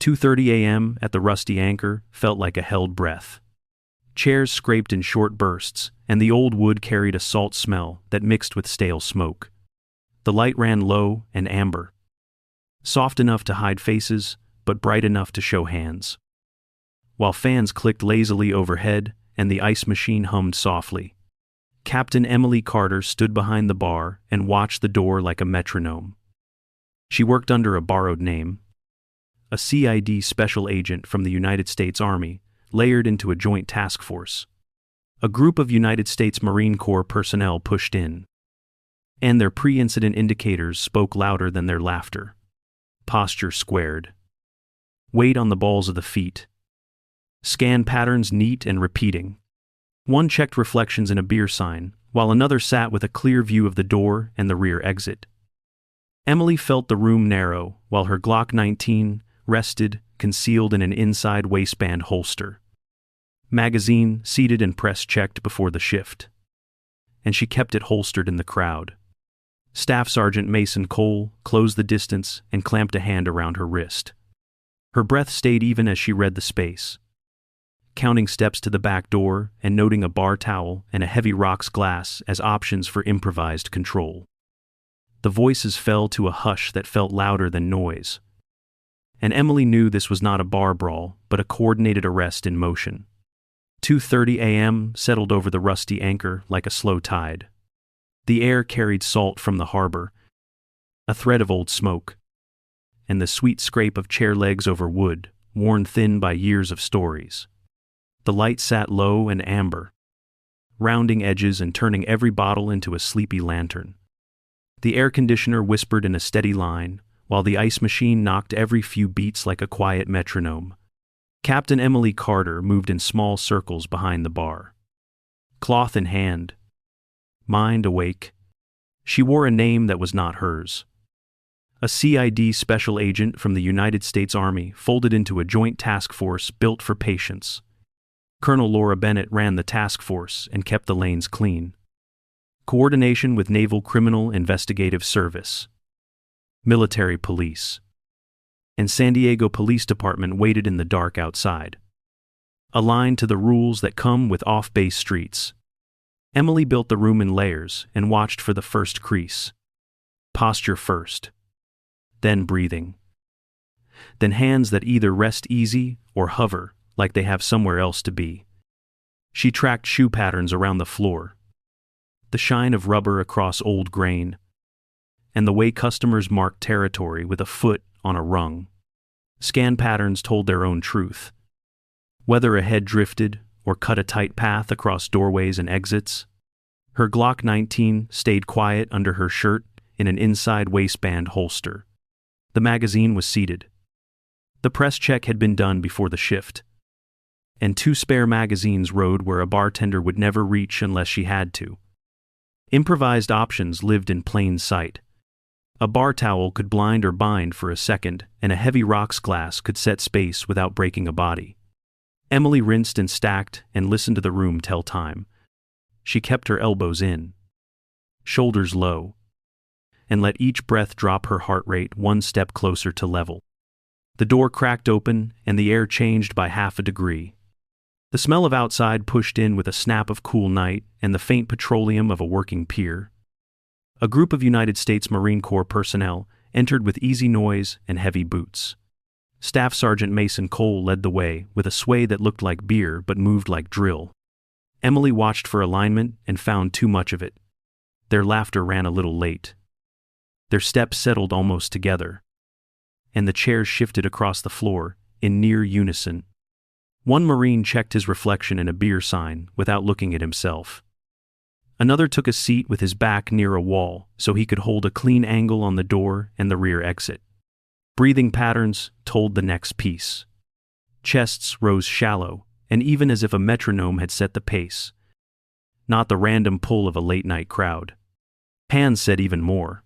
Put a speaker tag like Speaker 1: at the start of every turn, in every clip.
Speaker 1: 2:30 a.m. at the rusty anchor felt like a held breath. Chairs scraped in short bursts, and the old wood carried a salt smell that mixed with stale smoke. The light ran low and amber, soft enough to hide faces, but bright enough to show hands. While fans clicked lazily overhead and the ice machine hummed softly, Captain Emily Carter stood behind the bar and watched the door like a metronome. She worked under a borrowed name, a CID special agent from the United States Army, layered into a joint task force. A group of United States Marine Corps personnel pushed in, and their pre-incident indicators spoke louder than their laughter. Posture squared. Weight on the balls of the feet. Scan patterns neat and repeating. One checked reflections in a beer sign, while another sat with a clear view of the door and the rear exit. Emily felt the room narrow, while her Glock 19 rested, concealed in an inside waistband holster. Magazine seated and press-checked before the shift. And she kept it holstered in the crowd. Staff Sergeant Mason Cole closed the distance and clamped a hand around her wrist. Her breath stayed even as she read the space, counting steps to the back door and noting a bar towel and a heavy rocks glass as options for improvised control. The voices fell to a hush that felt louder than noise. And Emily knew this was not a bar brawl, but a coordinated arrest in motion. 2:30 a.m. settled over the rusty anchor like a slow tide. The air carried salt from the harbor, a thread of old smoke, and the sweet scrape of chair legs over wood, worn thin by years of stories. The light sat low and amber, rounding edges and turning every bottle into a sleepy lantern. The air conditioner whispered in a steady line, while the ice machine knocked every few beats like a quiet metronome. Captain Emily Carter moved in small circles behind the bar, cloth in hand, mind awake. She wore a name that was not hers. A CID special agent from the United States Army folded into a joint task force built for patience. Colonel Laura Bennett ran the task force and kept the lanes clean. Coordination with Naval Criminal Investigative Service, military police, and San Diego Police Department waited in the dark outside, aligned to the rules that come with off-base streets. Emily built the room in layers and watched for the first crease. Posture first, then breathing, then hands that either rest easy or hover like they have somewhere else to be. She tracked shoe patterns around the floor, the shine of rubber across old grain, and the way customers marked territory with a foot on a rung. Scan patterns told their own truth. Whether a head drifted or cut a tight path across doorways and exits, her Glock 19 stayed quiet under her shirt in an inside waistband holster. The magazine was seated. The press check had been done before the shift, and 2 spare magazines rode where a bartender would never reach unless she had to. Improvised options lived in plain sight. A bar towel could blind or bind for a second, and a heavy rocks glass could set space without breaking a body. Emily rinsed and stacked and listened to the room tell time. She kept her elbows in, shoulders low, and let each breath drop her heart rate one step closer to level. The door cracked open and the air changed by half a degree. The smell of outside pushed in with a snap of cool night and the faint petroleum of a working pier. A group of United States Marine Corps personnel entered with easy noise and heavy boots. Staff Sergeant Mason Cole led the way with a sway that looked like beer but moved like drill. Emily watched for alignment and found too much of it. Their laughter ran a little late. Their steps settled almost together, and the chairs shifted across the floor in near unison. One Marine checked his reflection in a beer sign without looking at himself. Another took a seat with his back near a wall so he could hold a clean angle on the door and the rear exit. Breathing patterns told the next piece. Chests rose shallow, and even as if a metronome had set the pace, not the random pull of a late-night crowd. Hands said even more.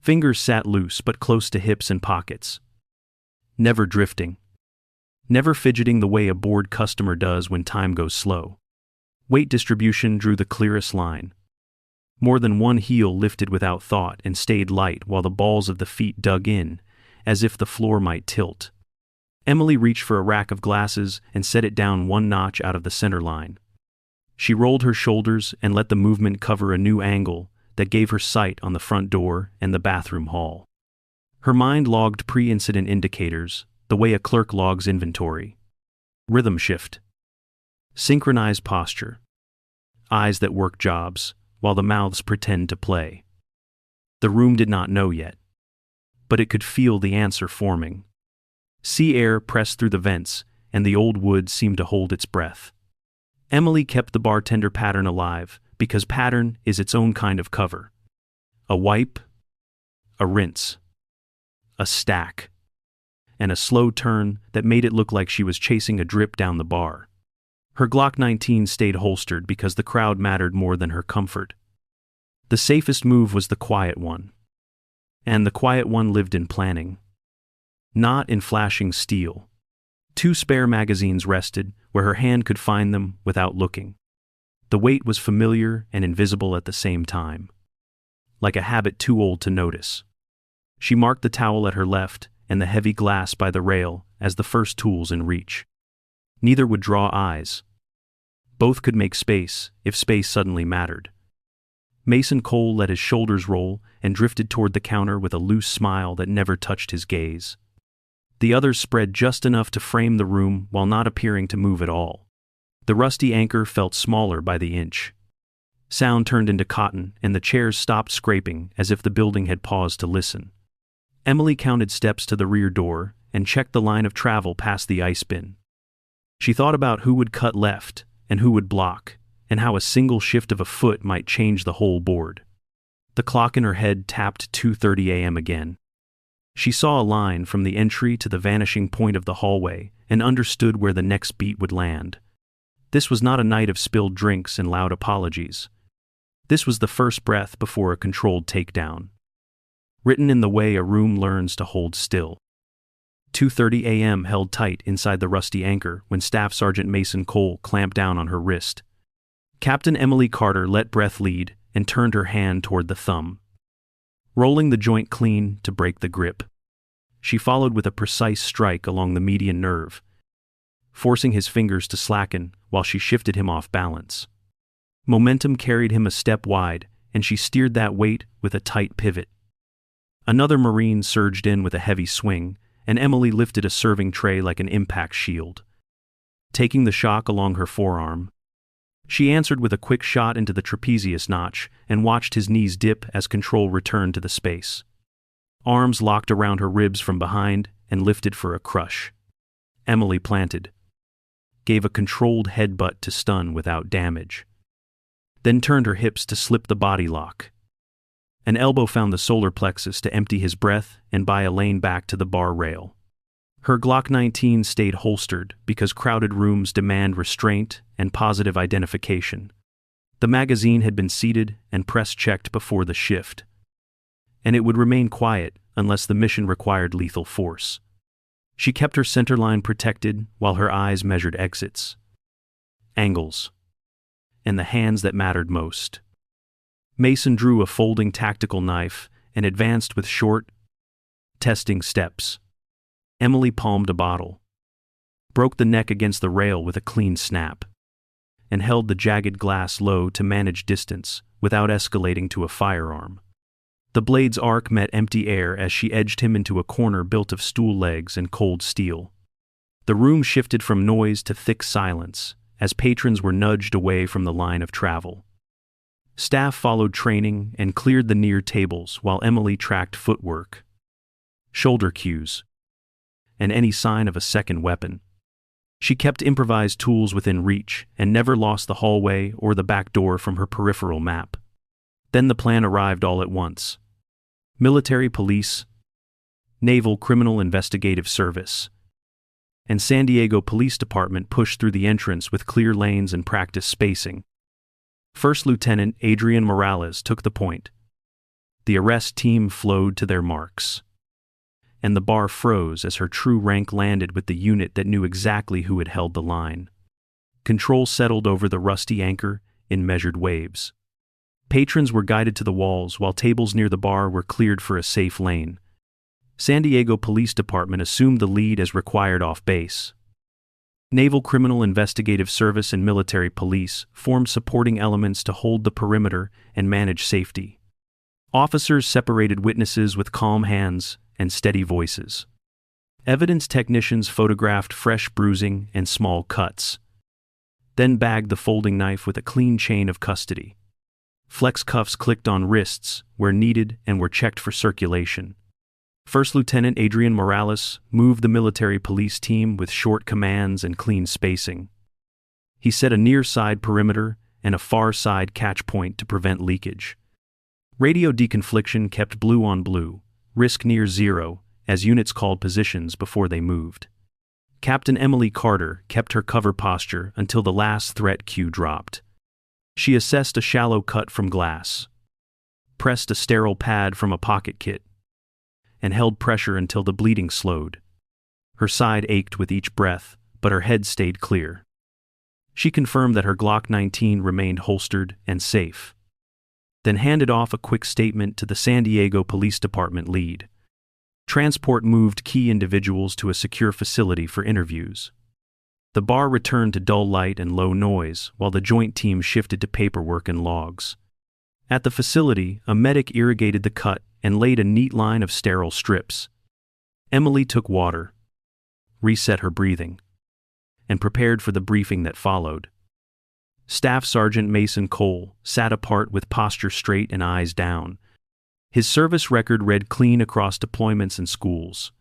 Speaker 1: Fingers sat loose but close to hips and pockets. Never drifting. Never fidgeting the way a bored customer does when time goes slow. Weight distribution drew the clearest line. More than one heel lifted without thought and stayed light while the balls of the feet dug in, as if the floor might tilt. Emily reached for a rack of glasses and set it down one notch out of the center line. She rolled her shoulders and let the movement cover a new angle that gave her sight on the front door and the bathroom hall. Her mind logged pre-incident indicators, the way a clerk logs inventory. Rhythm shift. Synchronized posture. Eyes that work jobs, while the mouths pretend to play. The room did not know yet, but it could feel the answer forming. Sea air pressed through the vents, and the old wood seemed to hold its breath. Emily kept the bartender pattern alive, because pattern is its own kind of cover. A wipe, a rinse, a stack, and a slow turn that made it look like she was chasing a drip down the bar. Her Glock 19 stayed holstered because the crowd mattered more than her comfort. The safest move was the quiet one. And the quiet one lived in planning. Not in flashing steel. 2 spare magazines rested where her hand could find them without looking. The weight was familiar and invisible at the same time. Like a habit too old to notice. She marked the towel at her left and the heavy glass by the rail as the first tools in reach. Neither would draw eyes. Both could make space if space suddenly mattered. Mason Cole let his shoulders roll and drifted toward the counter with a loose smile that never touched his gaze. The others spread just enough to frame the room while not appearing to move at all. The rusty anchor felt smaller by the inch. Sound turned into cotton, and the chairs stopped scraping as if the building had paused to listen. Emily counted steps to the rear door and checked the line of travel past the ice bin. She thought about who would cut left and who would block, and how a single shift of a foot might change the whole board. The clock in her head tapped 2:30 a.m. again. She saw a line from the entry to the vanishing point of the hallway and understood where the next beat would land. This was not a night of spilled drinks and loud apologies. This was the first breath before a controlled takedown. Written in the way a room learns to hold still. 2:30 a.m. held tight inside the rusty anchor when Staff Sergeant Mason Cole clamped down on her wrist. Captain Emily Carter let breath lead and turned her hand toward the thumb, rolling the joint clean to break the grip. She followed with a precise strike along the median nerve, forcing his fingers to slacken while she shifted him off balance. Momentum carried him a step wide, and she steered that weight with a tight pivot. Another Marine surged in with a heavy swing, and Emily lifted a serving tray like an impact shield. Taking the shock along her forearm, she answered with a quick shot into the trapezius notch and watched his knees dip as control returned to the space. Arms locked around her ribs from behind and lifted for a crush. Emily planted. Gave a controlled headbutt to stun without damage. Then turned her hips to slip the body lock. An elbow found the solar plexus to empty his breath and buy a lane back to the bar rail. Her Glock 19 stayed holstered because crowded rooms demand restraint and positive identification. The magazine had been seated and press-checked before the shift. And it would remain quiet unless the mission required lethal force. She kept her centerline protected while her eyes measured exits, angles, and the hands that mattered most. Mason drew a folding tactical knife and advanced with short, testing steps. Emily palmed a bottle, broke the neck against the rail with a clean snap, and held the jagged glass low to manage distance without escalating to a firearm. The blade's arc met empty air as she edged him into a corner built of stool legs and cold steel. The room shifted from noise to thick silence as patrons were nudged away from the line of travel. Staff followed training and cleared the near tables while Emily tracked footwork, shoulder cues, and any sign of a second weapon. She kept improvised tools within reach and never lost the hallway or the back door from her peripheral map. Then the plan arrived all at once. Military police, Naval Criminal Investigative Service, and San Diego Police Department pushed through the entrance with clear lanes and practice spacing. First Lieutenant Adrian Morales took the point. The arrest team flowed to their marks. And the bar froze as her true rank landed with the unit that knew exactly who had held the line. Control settled over the rusty anchor in measured waves. Patrons were guided to the walls while tables near the bar were cleared for a safe lane. San Diego Police Department assumed the lead as required off base. Naval Criminal Investigative Service and military police formed supporting elements to hold the perimeter and manage safety. Officers separated witnesses with calm hands and steady voices. Evidence technicians photographed fresh bruising and small cuts, then bagged the folding knife with a clean chain of custody. Flex cuffs clicked on wrists where needed and were checked for circulation. First Lieutenant Adrian Morales moved the military police team with short commands and clean spacing. He set a near-side perimeter and a far-side catch point to prevent leakage. Radio deconfliction kept blue on blue, risk near zero, as units called positions before they moved. Captain Emily Carter kept her cover posture until the last threat cue dropped. She assessed a shallow cut from glass, pressed a sterile pad from a pocket kit, and held pressure until the bleeding slowed. Her side ached with each breath, but her head stayed clear. She confirmed that her Glock 19 remained holstered and safe, then handed off a quick statement to the San Diego Police Department lead. Transport moved key individuals to a secure facility for interviews. The bar returned to dull light and low noise, while the joint team shifted to paperwork and logs. At the facility, a medic irrigated the cut and laid a neat line of sterile strips. Emily took water, reset her breathing, and prepared for the briefing that followed. Staff Sergeant Mason Cole sat apart with posture straight and eyes down. His service record read clean across deployments and schools,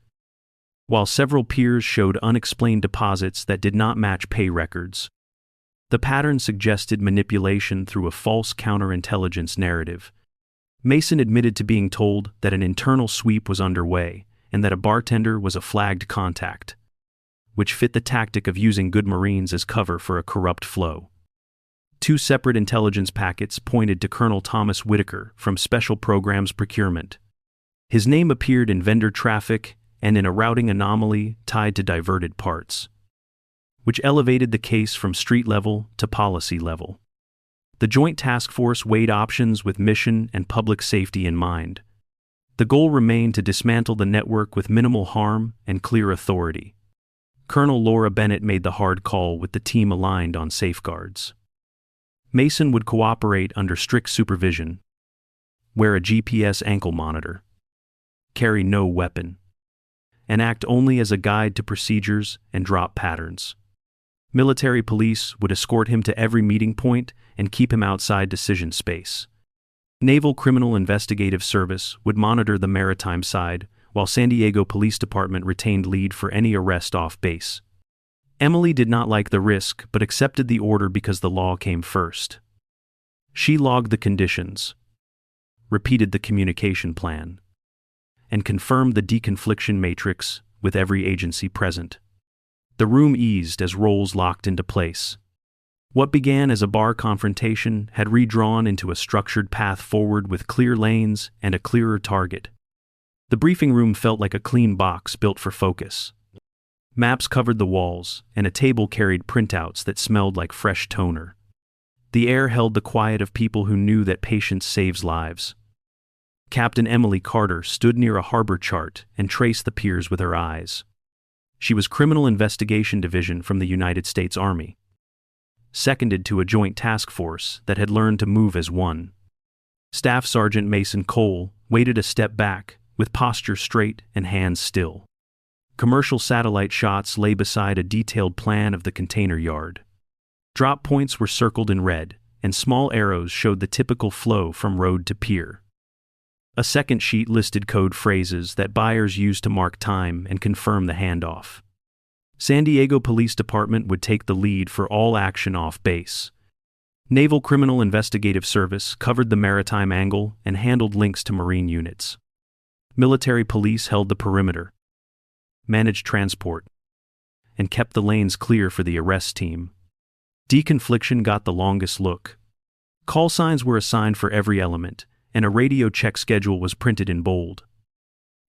Speaker 1: while several peers showed unexplained deposits that did not match pay records. The pattern suggested manipulation through a false counterintelligence narrative. Mason admitted to being told that an internal sweep was underway and that a bartender was a flagged contact, which fit the tactic of using good Marines as cover for a corrupt flow. Two separate intelligence packets pointed to Colonel Thomas Whitaker from Special Programs Procurement. His name appeared in vendor traffic and in a routing anomaly tied to diverted parts, which elevated the case from street level to policy level. The Joint Task Force weighed options with mission and public safety in mind. The goal remained to dismantle the network with minimal harm and clear authority. Colonel Laura Bennett made the hard call with the team aligned on safeguards. Mason would cooperate under strict supervision, wear a GPS ankle monitor, carry no weapon, and act only as a guide to procedures and drop patterns. Military police would escort him to every meeting point and keep him outside decision space. Naval Criminal Investigative Service would monitor the maritime side, while San Diego Police Department retained lead for any arrest off base. Emily did not like the risk but accepted the order because the law came first. She logged the conditions, repeated the communication plan, and confirmed the deconfliction matrix with every agency present. The room eased as roles locked into place. What began as a bar confrontation had redrawn into a structured path forward with clear lanes and a clearer target. The briefing room felt like a clean box built for focus. Maps covered the walls, and a table carried printouts that smelled like fresh toner. The air held the quiet of people who knew that patience saves lives. Captain Emily Carter stood near a harbor chart and traced the piers with her eyes. She was Criminal Investigation Division from the United States Army, seconded to a joint task force that had learned to move as one. Staff Sergeant Mason Cole waited a step back, with posture straight and hands still. Commercial satellite shots lay beside a detailed plan of the container yard. Drop points were circled in red, and small arrows showed the typical flow from road to pier. A second sheet listed code phrases that buyers used to mark time and confirm the handoff. San Diego Police Department would take the lead for all action off base. Naval Criminal Investigative Service covered the maritime angle and handled links to Marine units. Military police held the perimeter, managed transport, and kept the lanes clear for the arrest team. Deconfliction got the longest look. Call signs were assigned for every element, and a radio check schedule was printed in bold.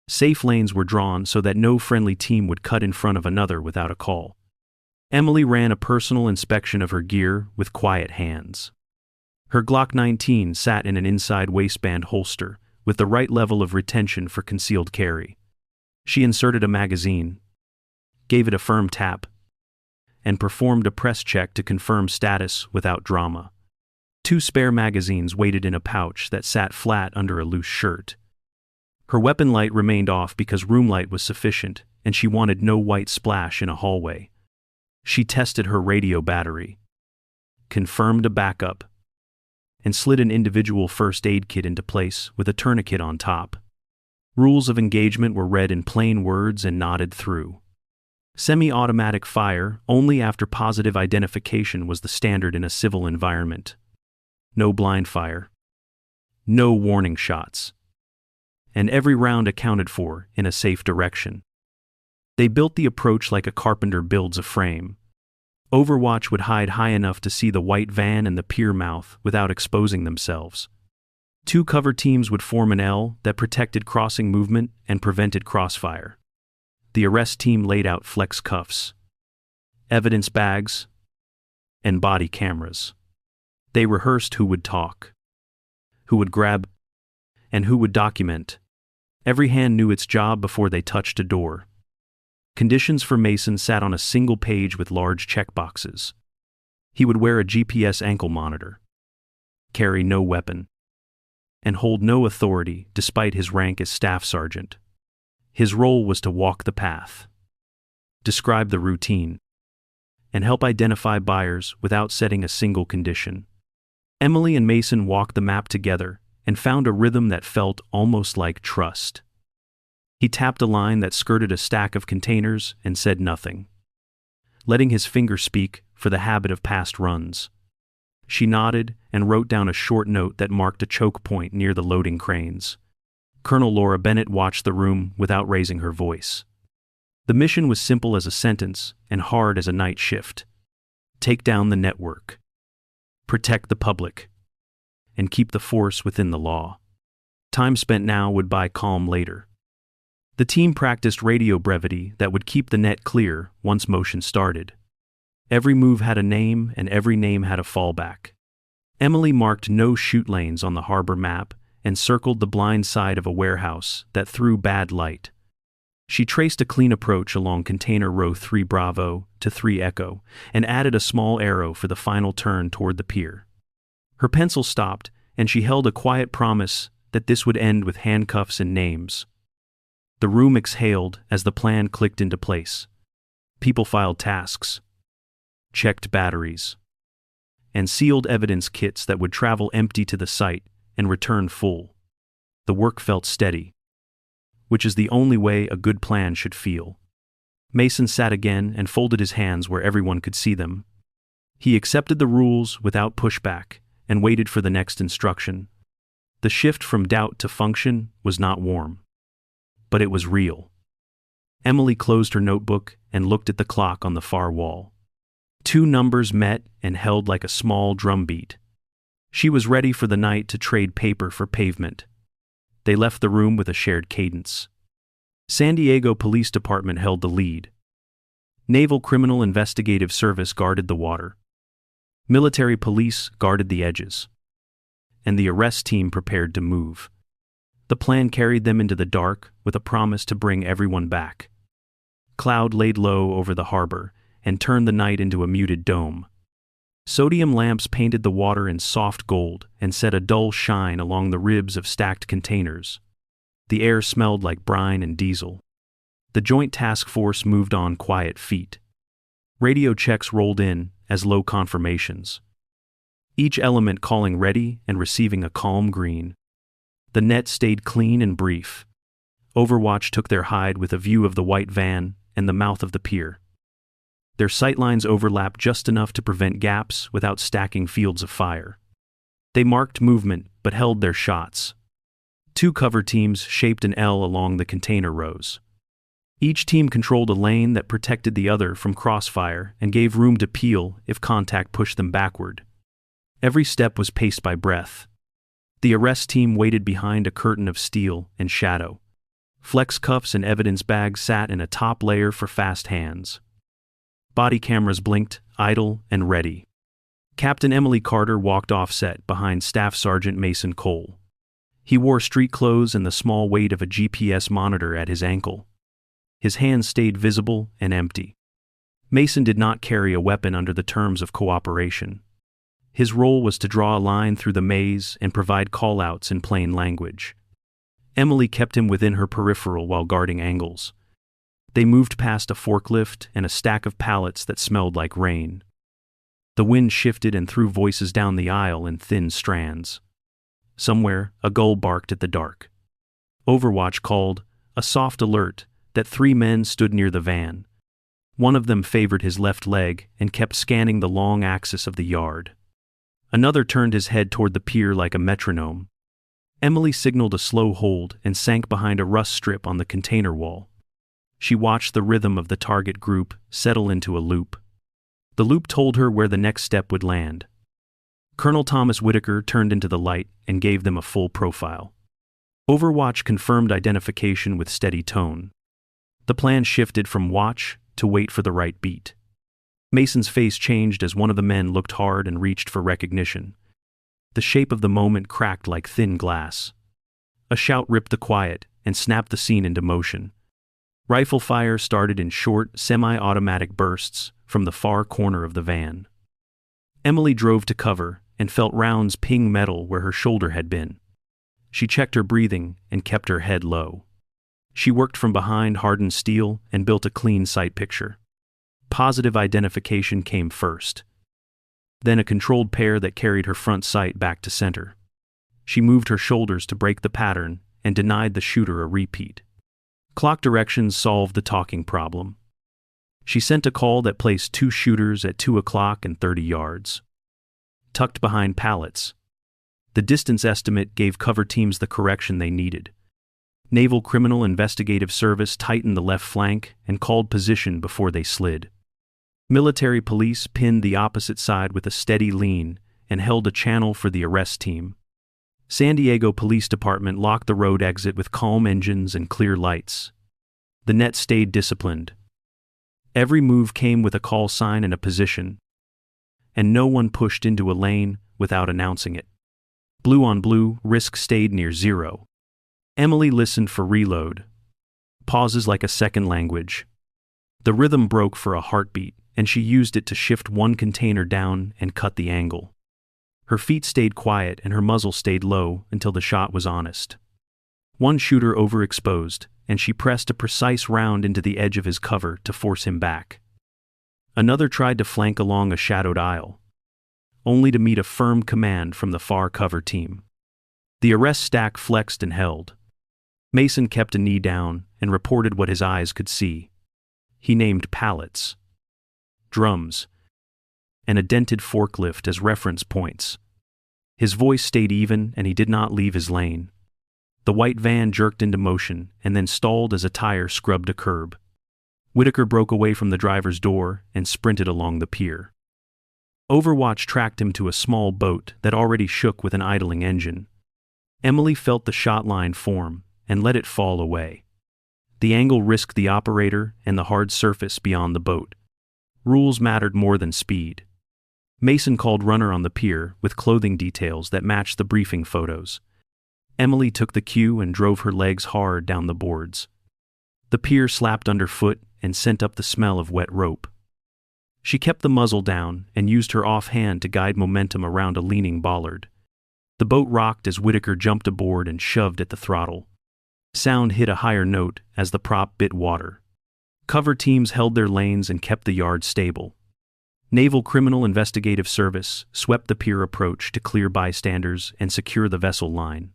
Speaker 1: Safe lanes were drawn so that no friendly team would cut in front of another without a call. Emily ran a personal inspection of her gear with quiet hands. Her Glock 19 sat in an inside waistband holster, with the right level of retention for concealed carry. She inserted a magazine, gave it a firm tap, and performed a press check to confirm status without drama. 2 spare magazines waited in a pouch that sat flat under a loose shirt. Her weapon light remained off because room light was sufficient, and she wanted no white splash in a hallway. She tested her radio battery, confirmed a backup, and slid an individual first aid kit into place with a tourniquet on top. Rules of engagement were read in plain words and nodded through. Semi-automatic fire only after positive identification was the standard in a civil environment. No blind fire. No warning shots. And every round accounted for in a safe direction. They built the approach like a carpenter builds a frame. Overwatch would hide high enough to see the white van and the pier mouth without exposing themselves. 2 cover teams would form an L that protected crossing movement and prevented crossfire. The arrest team laid out flex cuffs, evidence bags, and body cameras. They rehearsed who would talk, who would grab, and who would document. Every hand knew its job before they touched a door. Conditions for Mason sat on a single page with large checkboxes. He would wear a GPS ankle monitor, carry no weapon, and hold no authority despite his rank as staff sergeant. His role was to walk the path, describe the routine, and help identify buyers without setting a single condition. Emily and Mason walked the map together and found a rhythm that felt almost like trust. He tapped a line that skirted a stack of containers and said nothing, letting his finger speak for the habit of past runs. She nodded and wrote down a short note that marked a choke point near the loading cranes. Colonel Laura Bennett watched the room without raising her voice. The mission was simple as a sentence and hard as a night shift. Take down the network, protect the public, and keep the force within the law. Time spent now would buy calm later. The team practiced radio brevity that would keep the net clear once motion started. Every move had a name and every name had a fallback. Emily marked no shoot lanes on the harbor map and circled the blind side of a warehouse that threw bad light. She traced a clean approach along container row 3 Bravo to 3 Echo and added a small arrow for the final turn toward the pier. Her pencil stopped and she held a quiet promise that this would end with handcuffs and names. The room exhaled as the plan clicked into place. People filed tasks, checked batteries, and sealed evidence kits that would travel empty to the site and return full. The work felt steady, which is the only way a good plan should feel. Mason sat again and folded his hands where everyone could see them. He accepted the rules without pushback and waited for the next instruction. The shift from doubt to function was not warm, but it was real. Emily closed her notebook and looked at the clock on the far wall. 2 numbers met and held like a small drumbeat. She was ready for the night to trade paper for pavement. They left the room with a shared cadence. San Diego Police Department held the lead. Naval Criminal Investigative Service guarded the water. Military police guarded the edges. And the arrest team prepared to move. The plan carried them into the dark with a promise to bring everyone back. Cloud laid low over the harbor and turned the night into a muted dome. Sodium lamps painted the water in soft gold and set a dull shine along the ribs of stacked containers. The air smelled like brine and diesel. The Joint Task Force moved on quiet feet. Radio checks rolled in as low confirmations, each element calling ready and receiving a calm green. The net stayed clean and brief. Overwatch took their hide with a view of the white van and the mouth of the pier. Their sightlines overlapped just enough to prevent gaps without stacking fields of fire. They marked movement but held their shots. 2 cover teams shaped an L along the container rows. Each team controlled a lane that protected the other from crossfire and gave room to peel if contact pushed them backward. Every step was paced by breath. The arrest team waited behind a curtain of steel and shadow. Flex cuffs and evidence bags sat in a top layer for fast hands. Body cameras blinked, idle and ready. Captain Emily Carter walked offset behind Staff Sergeant Mason Cole. He wore street clothes and the small weight of a GPS monitor at his ankle. His hands stayed visible and empty. Mason did not carry a weapon under the terms of cooperation. His role was to draw a line through the maze and provide call-outs in plain language. Emily kept him within her peripheral while guarding angles. They moved past a forklift and a stack of pallets that smelled like rain. The wind shifted and threw voices down the aisle in thin strands. Somewhere, a gull barked at the dark. Overwatch called, a soft alert, that 3 men stood near the van. One of them favored his left leg and kept scanning the long axis of the yard. Another turned his head toward the pier like a metronome. Emily signaled a slow hold and sank behind a rust strip on the container wall. She watched the rhythm of the target group settle into a loop. The loop told her where the next step would land. Colonel Thomas Whitaker turned into the light and gave them a full profile. Overwatch confirmed identification with steady tone. The plan shifted from watch to wait for the right beat. Mason's face changed as one of the men looked hard and reached for recognition. The shape of the moment cracked like thin glass. A shout ripped the quiet and snapped the scene into motion. Rifle fire started in short, semi-automatic bursts from the far corner of the van. Emily drove to cover and felt rounds ping metal where her shoulder had been. She checked her breathing and kept her head low. She worked from behind hardened steel and built a clean sight picture. Positive identification came first. Then a controlled pair that carried her front sight back to center. She moved her shoulders to break the pattern and denied the shooter a repeat. Clock directions solved the talking problem. She sent a call that placed 2 shooters at 2 o'clock and 30 yards. Tucked behind pallets. The distance estimate gave cover teams the correction they needed. Naval Criminal Investigative Service tightened the left flank and called position before they slid. Military police pinned the opposite side with a steady lean and held a channel for the arrest team. San Diego Police Department locked the road exit with calm engines and clear lights. The net stayed disciplined. Every move came with a call sign and a position, and no one pushed into a lane without announcing it. Blue on blue, risk stayed near 0. Emily listened for reload. Pauses like a second language. The rhythm broke for a heartbeat, and she used it to shift one container down and cut the angle. Her feet stayed quiet and her muzzle stayed low until the shot was honest. One shooter overexposed, and she pressed a precise round into the edge of his cover to force him back. Another tried to flank along a shadowed aisle, only to meet a firm command from the far cover team. The arrest stack flexed and held. Mason kept a knee down and reported what his eyes could see. He named pallets, drums, and a dented forklift as reference points. His voice stayed even and he did not leave his lane. The white van jerked into motion and then stalled as a tire scrubbed a curb. Whitaker broke away from the driver's door and sprinted along the pier. Overwatch tracked him to a small boat that already shook with an idling engine. Emily felt the shot line form and let it fall away. The angle risked the operator and the hard surface beyond the boat. Rules mattered more than speed. Mason called runner on the pier with clothing details that matched the briefing photos. Emily took the cue and drove her legs hard down the boards. The pier slapped underfoot and sent up the smell of wet rope. She kept the muzzle down and used her offhand to guide momentum around a leaning bollard. The boat rocked as Whitaker jumped aboard and shoved at the throttle. Sound hit a higher note as the prop bit water. Cover teams held their lanes and kept the yard stable. Naval Criminal Investigative Service swept the pier approach to clear bystanders and secure the vessel line.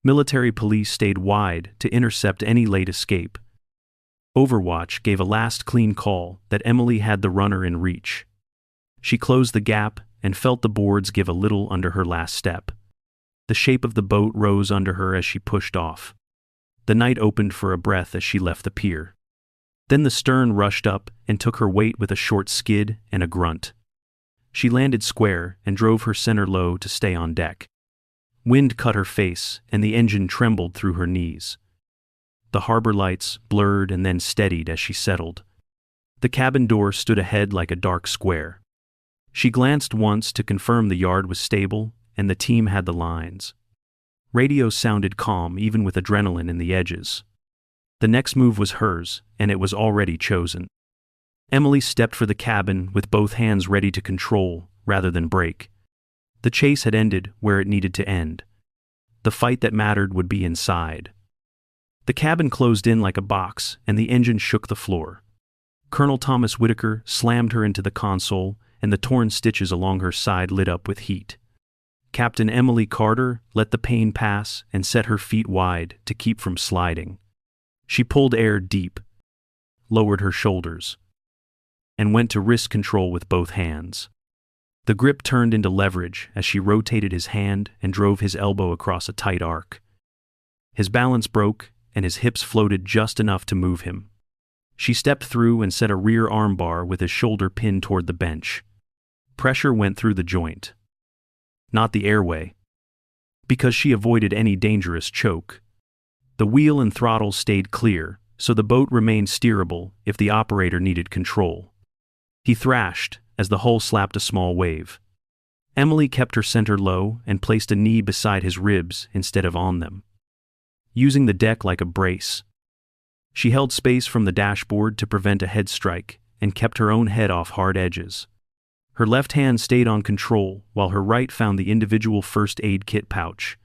Speaker 1: Military police stayed wide to intercept any late escape. Overwatch gave a last clean call that Emily had the runner in reach. She closed the gap and felt the boards give a little under her last step. The shape of the boat rose under her as she pushed off. The night opened for a breath as she left the pier. Then the stern rushed up and took her weight with a short skid and a grunt. She landed square and drove her center low to stay on deck. Wind cut her face and the engine trembled through her knees. The harbor lights blurred and then steadied as she settled. The cabin door stood ahead like a dark square. She glanced once to confirm the yard was stable and the team had the lines. Radio sounded calm even with adrenaline in the edges. The next move was hers, and it was already chosen. Emily stepped for the cabin with both hands ready to control, rather than break. The chase had ended where it needed to end. The fight that mattered would be inside. The cabin closed in like a box, and the engine shook the floor. Colonel Thomas Whitaker slammed her into the console, and the torn stitches along her side lit up with heat. Captain Emily Carter let the pain pass and set her feet wide to keep from sliding. She pulled air deep, lowered her shoulders, and went to wrist control with both hands. The grip turned into leverage as she rotated his hand and drove his elbow across a tight arc. His balance broke, and his hips floated just enough to move him. She stepped through and set a rear armbar with his shoulder pinned toward the bench. Pressure went through the joint, not the airway, because she avoided any dangerous choke. The wheel and throttle stayed clear, so the boat remained steerable if the operator needed control. He thrashed as the hull slapped a small wave. Emily kept her center low and placed a knee beside his ribs instead of on them, using the deck like a brace. She held space from the dashboard to prevent a head strike and kept her own head off hard edges. Her left hand stayed on control while her right found the individual first aid kit pouch.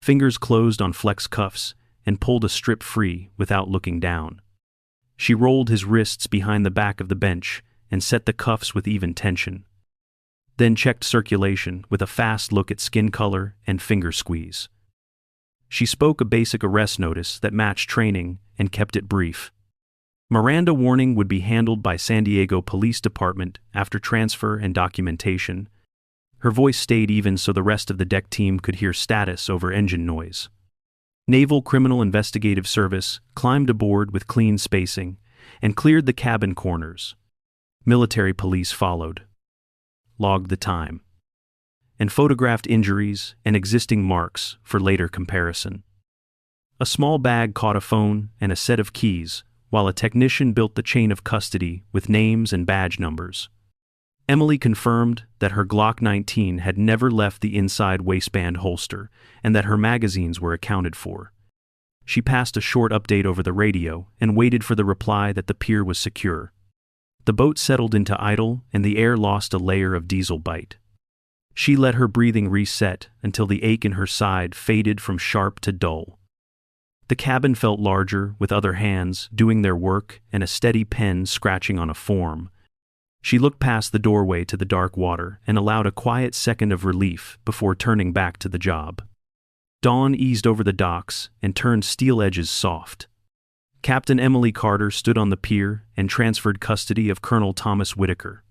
Speaker 1: Fingers closed on flex cuffs and pulled a strip free without looking down. She rolled his wrists behind the back of the bench and set the cuffs with even tension. Then checked circulation with a fast look at skin color and finger squeeze. She spoke a basic arrest notice that matched training and kept it brief. Miranda warning would be handled by San Diego Police Department after transfer and documentation. Her voice stayed even so the rest of the deck team could hear status over engine noise. Naval Criminal Investigative Service climbed aboard with clean spacing and cleared the cabin corners. Military police followed, logged the time, and photographed injuries and existing marks for later comparison. A small bag caught a phone and a set of keys, while a technician built the chain of custody with names and badge numbers. Emily confirmed that her Glock 19 had never left the inside waistband holster and that her magazines were accounted for. She passed a short update over the radio and waited for the reply that the pier was secure. The boat settled into idle and the air lost a layer of diesel bite. She let her breathing reset until the ache in her side faded from sharp to dull. The cabin felt larger, with other hands doing their work and a steady pen scratching on a form. She looked past the doorway to the dark water and allowed a quiet second of relief before turning back to the job. Dawn eased over the docks and turned steel edges soft. Captain Emily Carter stood on the pier and transferred custody of Colonel Thomas Whitaker.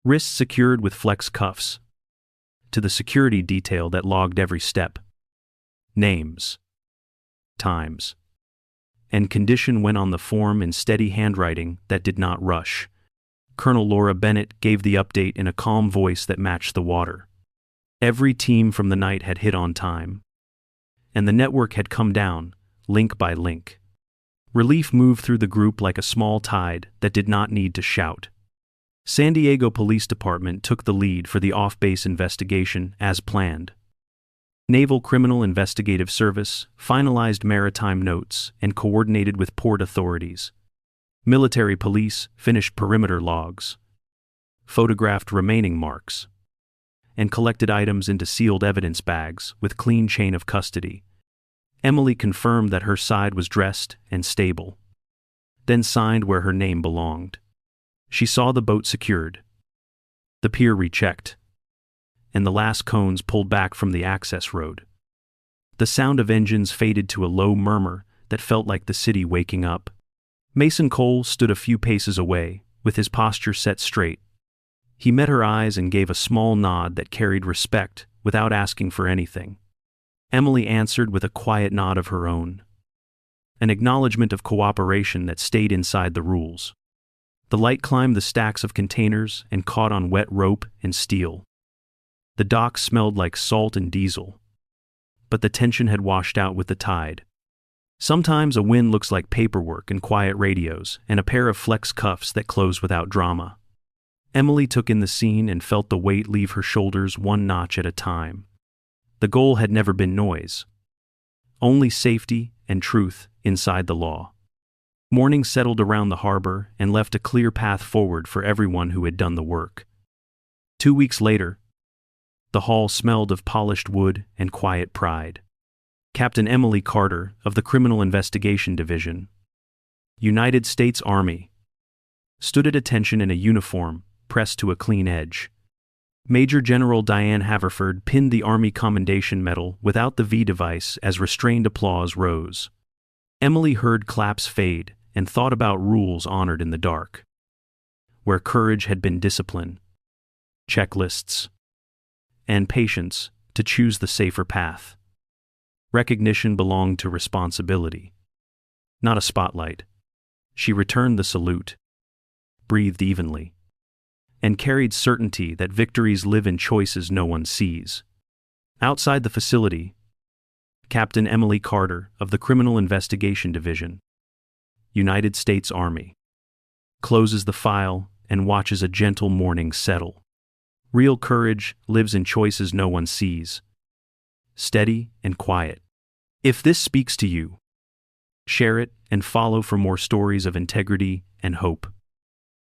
Speaker 1: Wrists secured with flex cuffs, to the security detail that logged every step. Names, times, and condition went on the form in steady handwriting that did not rush. Colonel Laura Bennett gave the update in a calm voice that matched the water. Every team from the night had hit on time, and the network had come down, link by link. Relief moved through the group like a small tide that did not need to shout. San Diego Police Department took the lead for the off-base investigation as planned. Naval Criminal Investigative Service finalized maritime notes and coordinated with port authorities. Military police finished perimeter logs, photographed remaining marks, and collected items into sealed evidence bags with clean chain of custody. Emily confirmed that her side was dressed and stable, then signed where her name belonged. She saw the boat secured, the pier rechecked, and the last cones pulled back from the access road. The sound of engines faded to a low murmur that felt like the city waking up. Mason Cole stood a few paces away, with his posture set straight. He met her eyes and gave a small nod that carried respect without asking for anything. Emily answered with a quiet nod of her own, an acknowledgement of cooperation that stayed inside the rules. The light climbed the stacks of containers and caught on wet rope and steel. The dock smelled like salt and diesel, but the tension had washed out with the tide. Sometimes a win looks like paperwork and quiet radios and a pair of flex cuffs that close without drama. Emily took in the scene and felt the weight leave her shoulders one notch at a time. The goal had never been noise, only safety and truth inside the law. Morning settled around the harbor and left a clear path forward for everyone who had done the work. 2 weeks later, the hall smelled of polished wood and quiet pride. Captain Emily Carter of the Criminal Investigation Division, United States Army, stood at attention in a uniform, pressed to a clean edge. Major General Diane Haverford pinned the Army Commendation Medal without the V device as restrained applause rose. Emily heard claps fade and thought about rules honored in the dark, where courage had been discipline, checklists, and patience to choose the safer path. Recognition belonged to responsibility, not a spotlight. She returned the salute, breathed evenly, and carried certainty that victories live in choices no one sees. Outside the facility, Captain Emily Carter of the Criminal Investigation Division, United States Army, closes the file and watches a gentle morning settle. Real courage lives in choices no one sees, steady and quiet. If this speaks to you, share it and follow for more stories of integrity and hope.